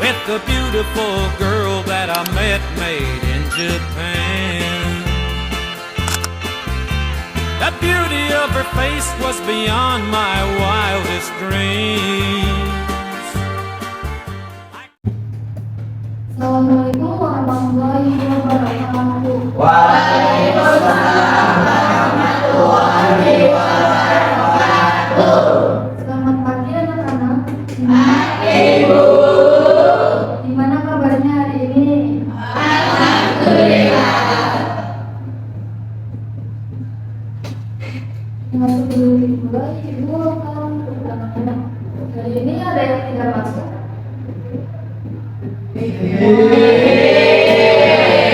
with the beautiful girl that I met made in Japan. The beauty of her face was beyond my wildest dreams. Assalamualaikum warahmatullahi wabarakatuh. Waalaikumsalam warahmatullahi wabarakatuh. Selamat pagi anak-anak. Pagi, Bu. Gimana kabarnya hari ini? Alhamdulillah. Nah, sebelum dimulai, Ibu akan bertanya. Hari ini ada yang tidak masuk?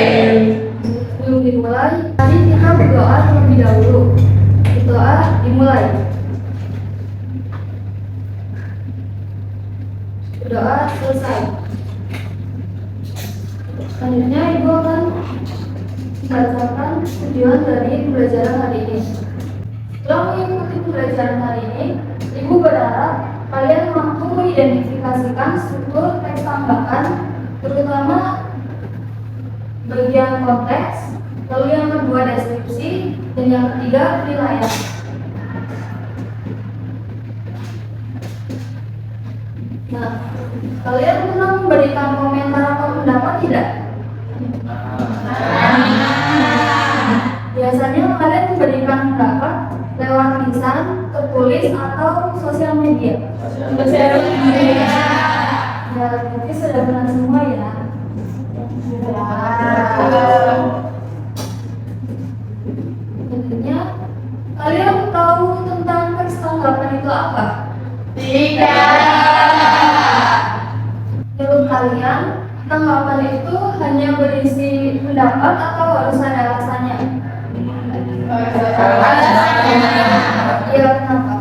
Sebelum dimulai, mari kita berdoa terlebih dahulu. Doa dimulai. Doa selesai. Selanjutnya Ibu akan membacakan tujuan dari pembelajaran hari ini. Setelah mengikuti pembelajaran hari ini, Ibu berharap kalian mampu mengidentifikasikan struktur teks tambahan, terutama bagian konteks, lalu yang kedua deskripsi, dan yang ketiga penilaian. Nah, kalian pernah memberikan komentar atau pendapat tidak? Biasanya kalian memberikan pendapat lewat lisan, tertulis, atau sosial media. Sosial media. Ya, berarti sudah benar semua ya. Selanjutnya, kalian tahu tentang teks tanggapan itu apa? Tidak. Menurut kalian, tanggapan itu hanya berisi pendapat atau harus ada alasannya? Iya, kenapa?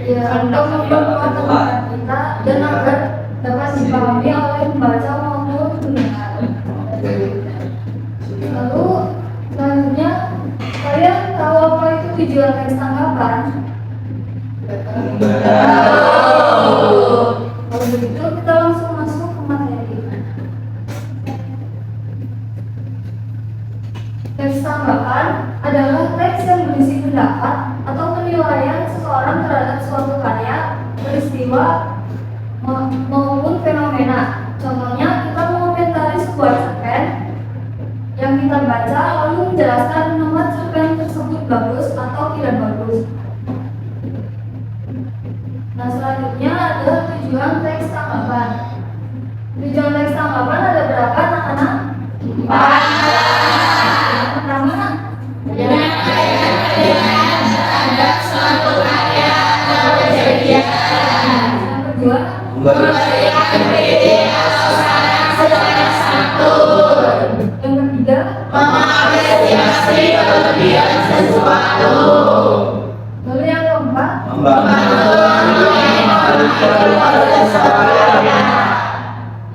Ya, untuk memperkuat tanggapan kita dan agar dapat dipahami oleh pembaca maupun pendengar. Lalu, selanjutnya, kalian tahu apa itu tujuan teks tanggapan? Kalau begitu, kita langsung masuk ke materi. Teks tanggapan adalah teks yang berisi pendapat atau penilaian seseorang terhadap suatu karya, peristiwa, maupun fenomena. Contohnya, kita mengomentari sebuah cerpen yang kita baca lalu menjelaskan mengapa cerpen tersebut bagus atau tidak bagus. Nah, selanjutnya adalah tujuan teks tanggapan. Tujuan teks tanggapan ada berapa, anak-anak? 4. Yang pertama, Menyampaikan terhadap suatu karya atau kejadian. yang kedua, Memberikan kritik atau saran secara santun. yang ketiga, Mengapresiasi kelebihan sesuatu. lalu yang keempat,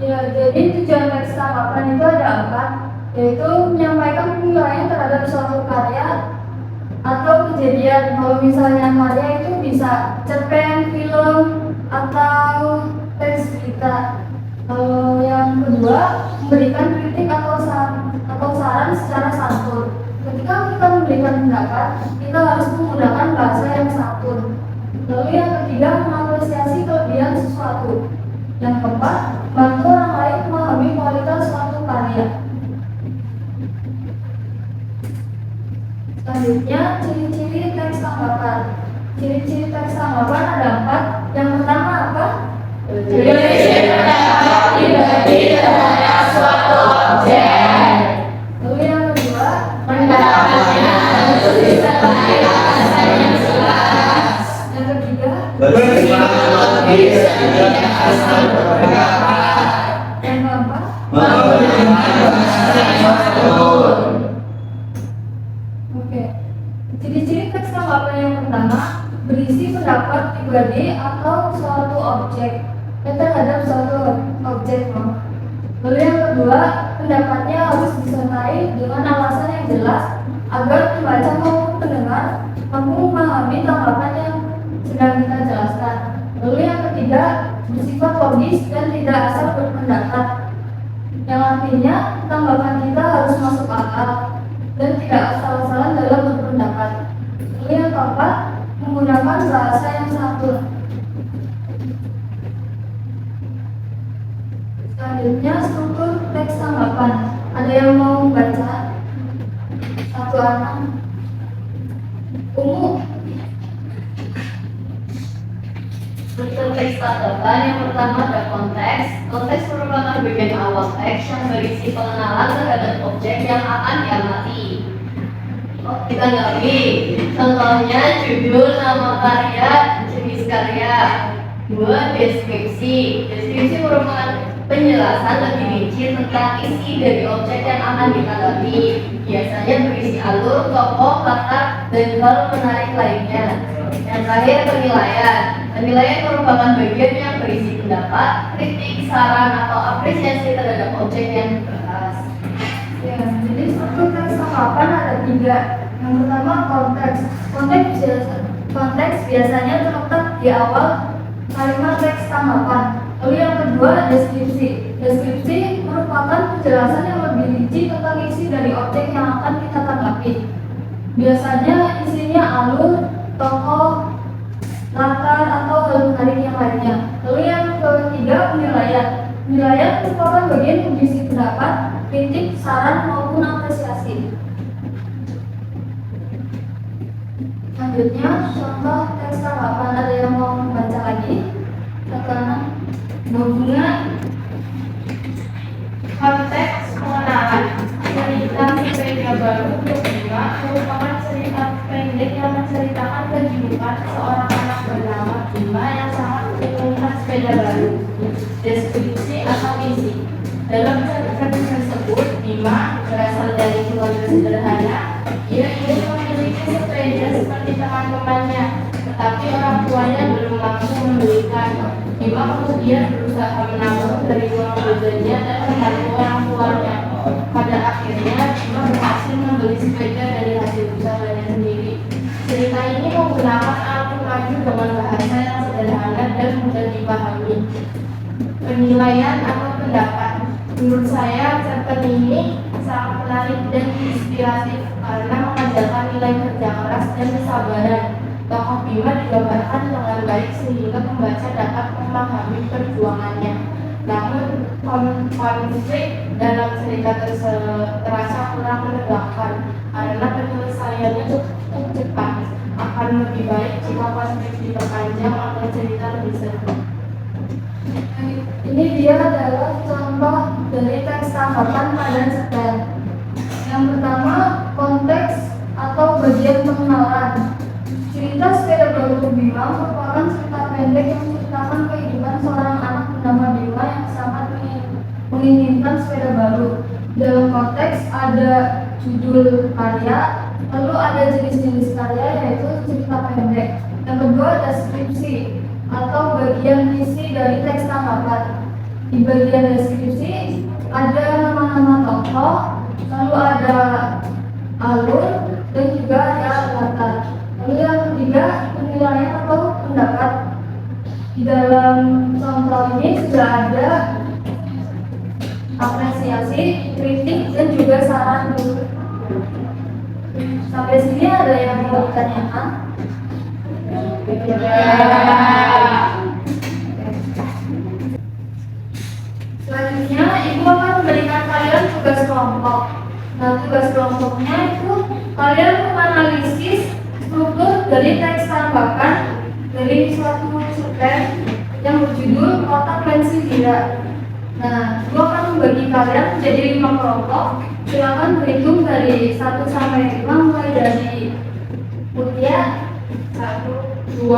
ya, jadi tujuan teks tanggapan itu ada 4, yaitu menyampaikan penilaian terhadap suatu karya atau kejadian. Kalau misalnya karya itu bisa cerpen, film, atau teks berita. Kalau yang kedua, memberikan kritik atau saran secara santun. Ketika kita memberikan pendapat, kita harus menggunakan bahasa yang santun. Lalu yang ketiga, mengapresiasi kelebihan sesuatu. Yang keempat, bantu orang lain memahami kualitas suatu karya. Selanjutnya, ciri-ciri teks tanggapan. Ciri-ciri teks tanggapan ada 4. Yang pertama apa? Berisi pendapat pribadi terhadap suatu objek. Lalu yang kedua, Pendapatnya harus disertai alasan yang jelas. yang ketiga, Bersifat logis dan tidak asal berpendapat. yang keempat, Menggunakan bahasa yang santun. oke. Ciri-ciri teks tanggapan yang pertama, berisi pendapat pribadi atau suatu objek terhadap suatu objek. Lalu yang kedua, pendapatnya harus disertai dengan alasan yang jelas agar pembaca maupun pendengar mampu memahami tanggapan yang logis dan tidak asal berpendapat. Yang artinya tanggapan kita harus masuk akal dan tidak asal-asalan dalam berpendapat. Lalu yang keempat, menggunakan bahasa yang santun. Selanjutnya, struktur teks tanggapan. Ada yang mau baca? Satu anak. Ungu. Struktur teks tanggapan yang pertama ada konteks. Konteks merupakan bagian awal teks yang berisi pengenalan terhadap objek yang akan diamati. Kita tanggapi. Contohnya judul, nama karya, jenis karya. 2. Deskripsi. Deskripsi merupakan penjelasan lebih rinci tentang isi dari objek yang akan ditanggapi. Biasanya berisi alur, tokoh, kata, dan hal menarik lainnya. Yang terakhir, penilaian. Penilaian merupakan bagian yang berisi pendapat, kritik, saran, atau apresiasi terhadap objek yang dibahas. Ya, jadi struktur teks tanggapan ada 3. Yang pertama konteks. Konteks biasanya terletak di awal kalimat teks tanggapan. Lalu yang kedua deskripsi. Deskripsi merupakan penjelasan yang lebih rinci tentang isi dari objek yang akan kita tanggapi. Biasanya isinya alur, tokoh, latar, atau hal menarik yang lainnya. Lalu yang ketiga penilaian. Penilaian merupakan bagian berisi pendapat, kritik, saran, maupun apresiasi. Selanjutnya, contoh teks tanggapan. Ada yang mau membaca lagi? Sekarang bunga. Konteks pengenalan. Cerita sepeda baru untuk bunga merupakan cerita pendek yang menceritakan kehidupan seorang anak bernama Bima yang sangat menginginkan sepeda baru. Deskripsi atau isi. Dalam cerita tersebut, Bima berasal dari keluarga sederhana. Ia ingin memiliki sepeda seperti teman-temannya, tetapi orang tuanya belum mampu membelikan. Bima kemudian berusaha menabung dari uang jajannya dan membantu orang tuanya. Pada akhirnya, Bima berhasil membeli sepeda dari hasil usahanya sendiri. Cerita ini menggunakan alur maju dengan bahasa yang sederhana dan mudah dipahami. Penilaian atau pendapat. Menurut saya, cerpen ini sangat menarik dan inspiratif karena mengajarkan nilai kerja keras dan kesabaran. Tokoh Bima digambarkan dengan baik sehingga pembaca dapat memahami perjuangannya. Namun konflik dalam cerita terasa kurang menegangkan karena penyelesaiannya cukup cepat. Akan lebih baik jika konflik diperpanjang agar cerita lebih seru. Ini dia adalah contoh dari teks tanggapan pada cerpen. Yang pertama, konteks atau bagian pengenalan. Cerita sepeda baru Bima merupakan cerita pendek yang menceritakan kehidupan seorang anak bernama Bima yang sangat menginginkan sepeda baru. Dalam konteks ada judul karya, lalu ada jenis-jenis karya yaitu cerita pendek. Yang kedua ada deskripsi atau bagian isi dari teks tanggapan. Di bagian deskripsi ada nama-nama tokoh, lalu ada alur, dan juga ada latar. Lalu yang ketiga penilaian atau pendapat. Di dalam contoh ini sudah ada apresiasi, kritik, dan juga saran. Sampai sini ada yang mau ditanyakan? Selanjutnya, Ibu akan memberikan kalian tugas kelompok. Nah, tugas kelompoknya itu kalian menganalisis struktur dari teks tanggapan dari suatu cerpen yang berjudul Kotak Pensil Gila. Nah, Ibu akan membagi kalian menjadi 5 kelompok. Silakan berhitung dari 1 sampai 5, mulai dari Mutia. 1, 2,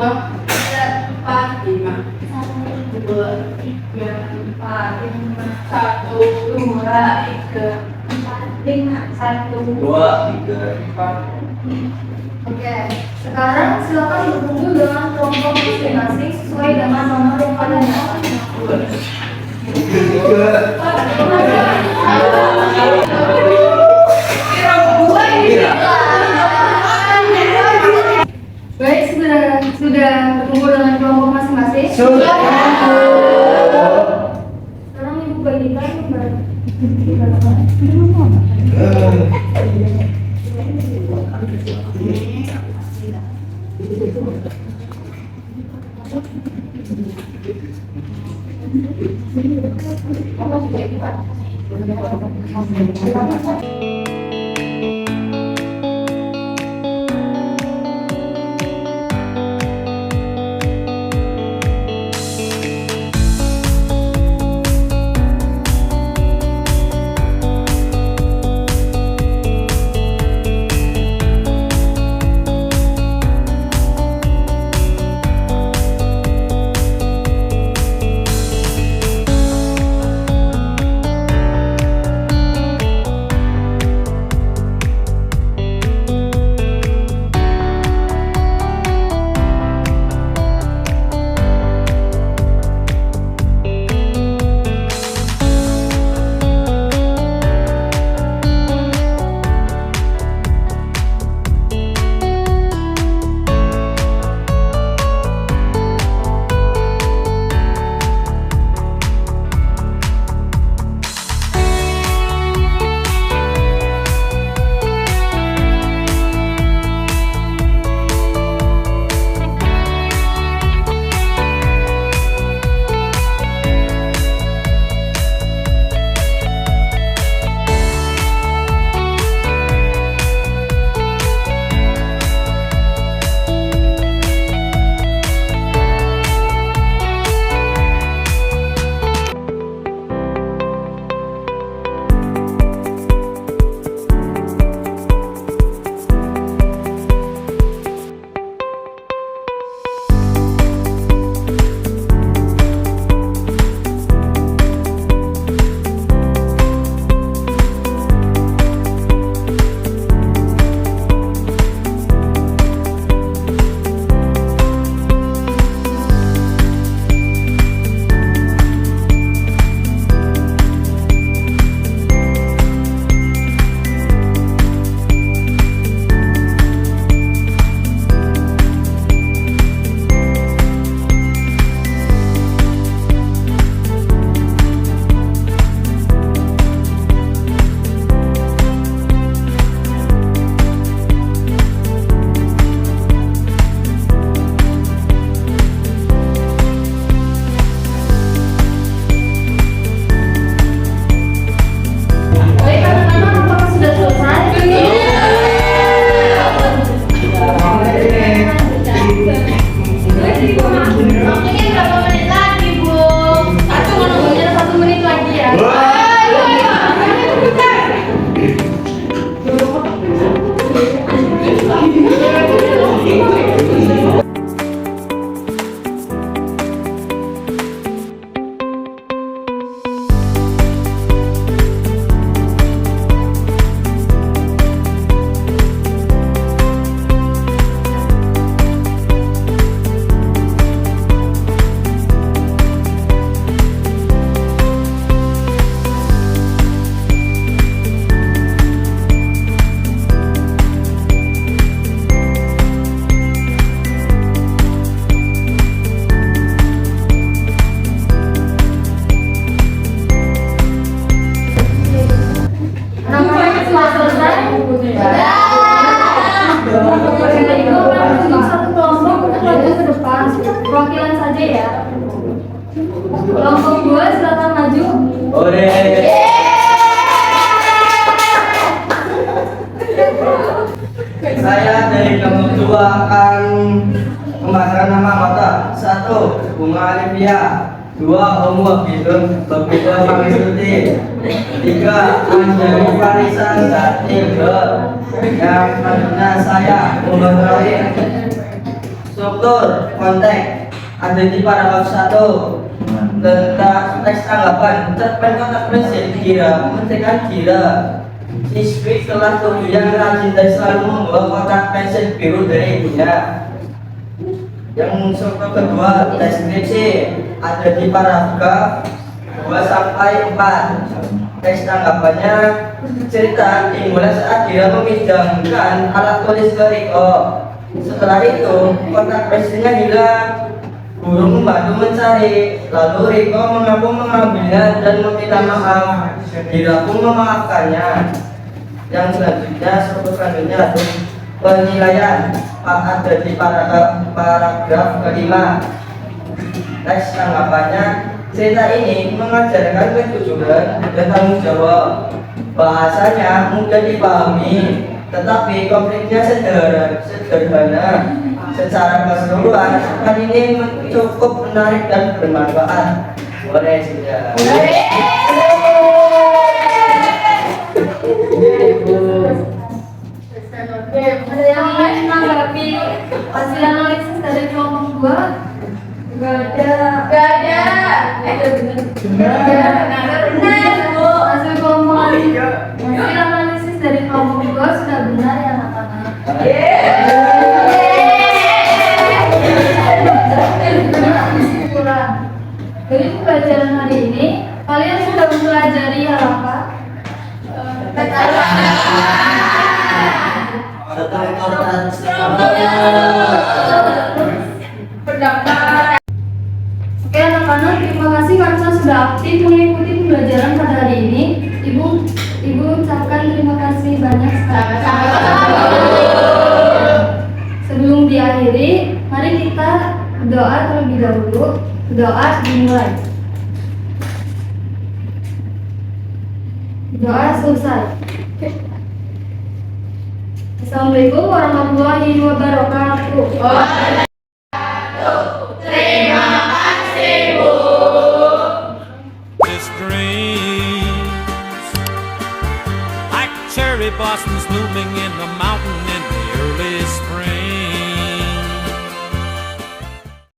3, 4, 5. 1, 2, 3, 4, 5. 1, 2, 3, 4, 5. 1, 2, 3, 4. Oke, sekarang silakan berkumpul dengan kelompok masing-masing sesuai dengan nomor yang kalian dapat. Baik, sudah berkumpul dengan kelompok masing-masing. Sudah. Baik anak-anak, apakah sudah selesai? Waktunya berapa menit lagi, Bu? Aku mau nunggunya 1 menit lagi ya. Anak-anak sudah selesai? Jadi itu akan tunjuk satu kelompok untuk maju ke depan. Perwakilan saja ya. Kelompok 2 silakan maju. Saya dari kelompok 2 akan membahas nama mata. 1. Bunga Alivia. 2. Wahidun Babida Pangestuti. 3. Anjani Farisan dan 3. Yang selanjutnya saya Muhammad Rahim. Struktur konteks ada di paragraf 1 tentang teks tanggapan cerpen kotak pensil kira mencetak kira siswi kelas 7 yang rajin dan selalu membawa kotak pensil biru dari ibunya. Yang struktur kedua deskripsi ada di paragraf 2 sampai 4. Teks tanggapannya cerita dimulai saat dia meminjamkan alat tulis ke Riko. Setelah itu kotak pensilnya hilang. Guru membantu mencari, lalu Riko mengaku mengambilnya dan meminta maaf. Dira pun memaafkannya. Yang selanjutnya ada penilaian ada di paragraf kelima. Teks tanggapannya, cerita ini mengajarkan kejujuran dan tanggung jawab. Bahasanya mudah dipahami, tetapi konfliknya sederhana. Secara keseluruhan, cerita ini cukup menarik dan bermanfaat. Boleh sudah. Oke, ada yang ingin menanggapi hasil analisis dari kelompok 2? Gak ada. Gak ada. Benar. Hasil analisis dari kelompok 2 sudah benar ya anak-anak. Kesimpulan. Dari pembelajaran hari ini, kalian sudah mempelajari hal apa? Oke anak-anak, terima kasih karena sudah aktif mengikuti pembelajaran pada hari ini. Ibu ucapkan terima kasih banyak sekali. Sebelum diakhiri, mari kita berdoa terlebih dahulu. Doa dimulai. Doa selesai. Assalamualaikum warahmatullahi wabarakatuh.